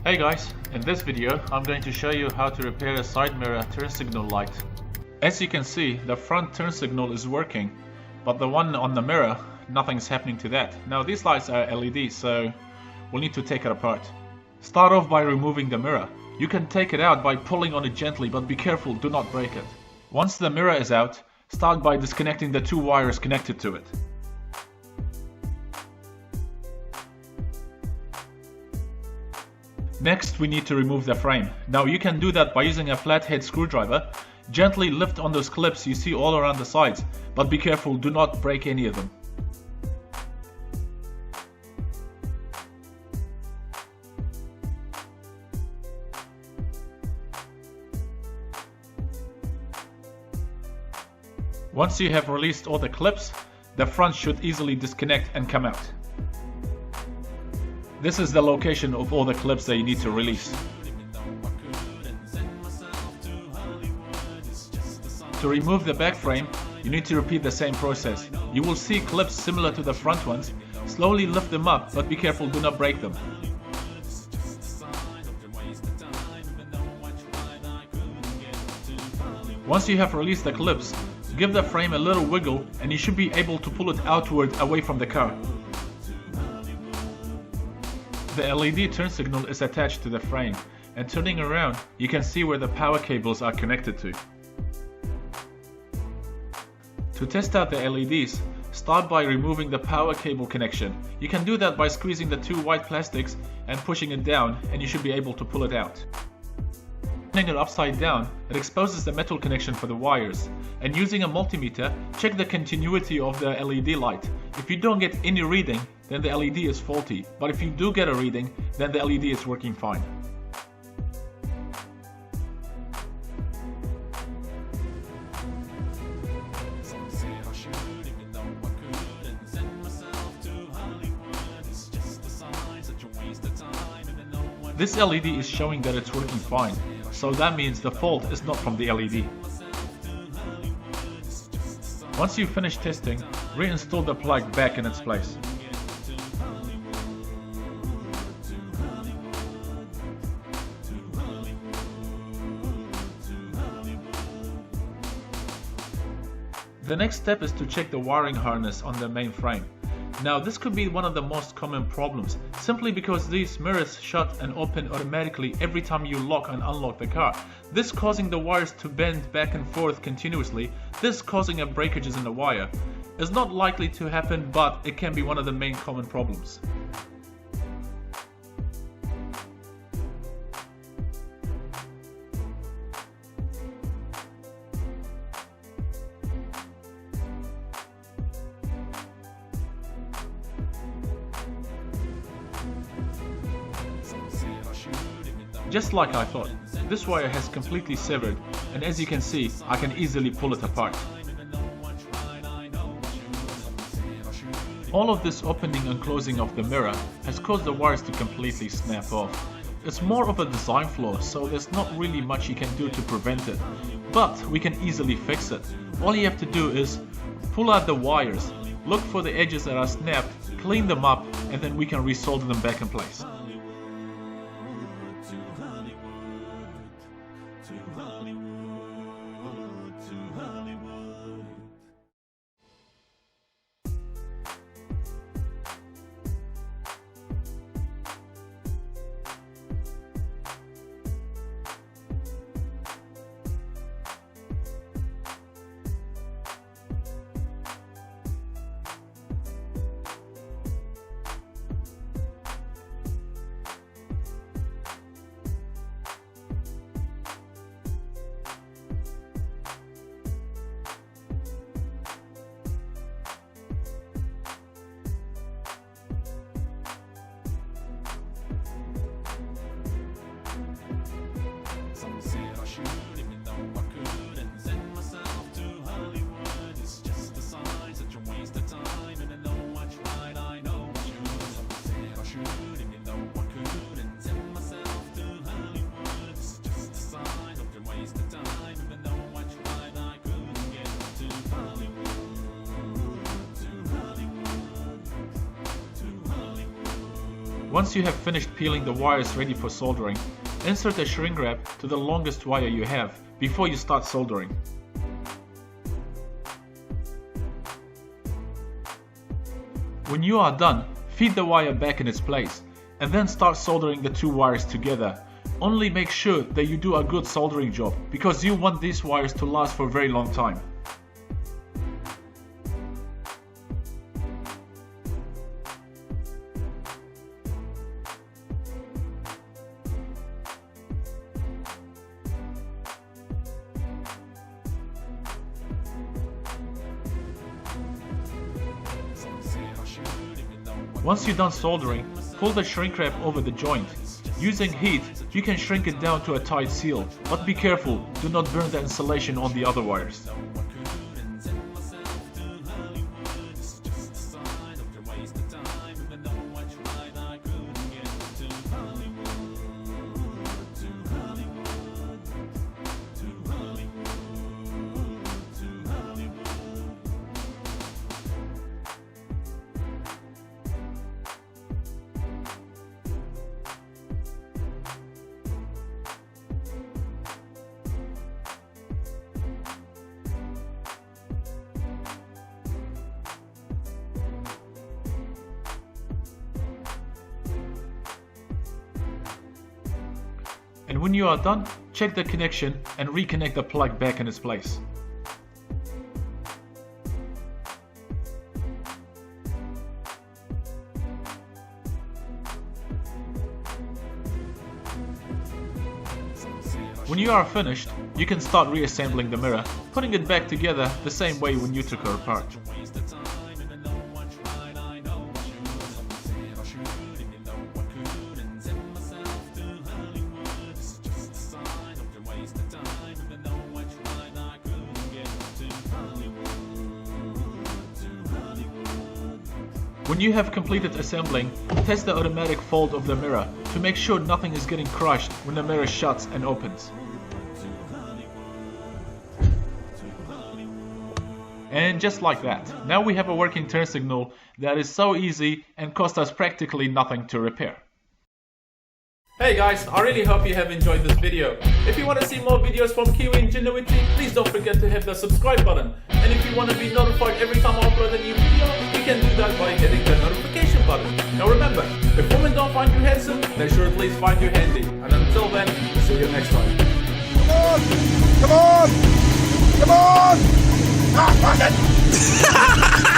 Hey guys, in this video I'm going to show you how to repair a side mirror turn signal light. As you can see, the front turn signal is working, but the one on the mirror, nothing's happening to that. Now these lights are LED, so we'll need to take it apart. Start off by removing the mirror. You can take it out by pulling on it gently, but be careful, do not break it. Once the mirror is out, start by disconnecting the two wires connected to it. Next, we need to remove the frame. Now you can do that by using a flathead screwdriver. Gently lift on those clips you see all around the sides, but be careful, do not break any of them. Once you have released all the clips, the front should easily disconnect and come out. This is the location of all the clips that you need to release. To remove the back frame, you need to repeat the same process. You will see clips similar to the front ones. Slowly lift them up, but be careful, do not break them. Once you have released the clips, give the frame a little wiggle and you should be able to pull it outward away from the car. The LED turn signal is attached to the frame, and turning around, you can see where the power cables are connected to. To test out the LEDs, start by removing the power cable connection. You can do that by squeezing the two white plastics and pushing it down, and you should be able to pull it out. Turning it upside down, it exposes the metal connection for the wires, and using a multimeter, check the continuity of the LED light. If you don't get any reading, then the LED is faulty, but if you do get a reading, then the LED is working fine. This LED is showing that it's working fine, so that means the fault is not from the LED. Once you finish testing, reinstall the plug back in its place. The next step is to check the wiring harness on the main frame. Now this could be one of the most common problems, simply because these mirrors shut and open automatically every time you lock and unlock the car. This causing the wires to bend back and forth continuously, this causing breakages in the wire. It's not likely to happen, but it can be one of the main common problems. Just like I thought, this wire has completely severed, and as you can see, I can easily pull it apart. All of this opening and closing of the mirror has caused the wires to completely snap off. It's more of a design flaw, so there's not really much you can do to prevent it, but we can easily fix it. All you have to do is pull out the wires, look for the edges that are snapped, clean them up, and then we can resolder them back in place. Once you have finished peeling the wires ready for soldering, insert a shrink wrap to the longest wire you have before you start soldering. When you are done, feed the wire back in its place and then start soldering the two wires together. Only make sure that you do a good soldering job because you want these wires to last for a very long time. Once you're done soldering, pull the shrink wrap over the joint. Using heat, you can shrink it down to a tight seal, but be careful, do not burn the insulation on the other wires. And when you are done, check the connection and reconnect the plug back in its place. When you are finished, you can start reassembling the mirror, putting it back together the same way when you took her apart. When you have completed assembling, test the automatic fold of the mirror to make sure nothing is getting crushed when the mirror shuts and opens. And just like that, now we have a working turn signal that is so easy and cost us practically nothing to repair. Hey guys, I really hope you have enjoyed this video. If you want to see more videos from Kiwi Ingenuity, please don't forget to hit the subscribe button. And if you want to be notified every time I upload a new video, you can do that by hitting the notification button. Now remember, if women don't find you handsome, they sure at least find you handy. And until then, see you next time. Come on! Come on! Come on! Ah, fuck it!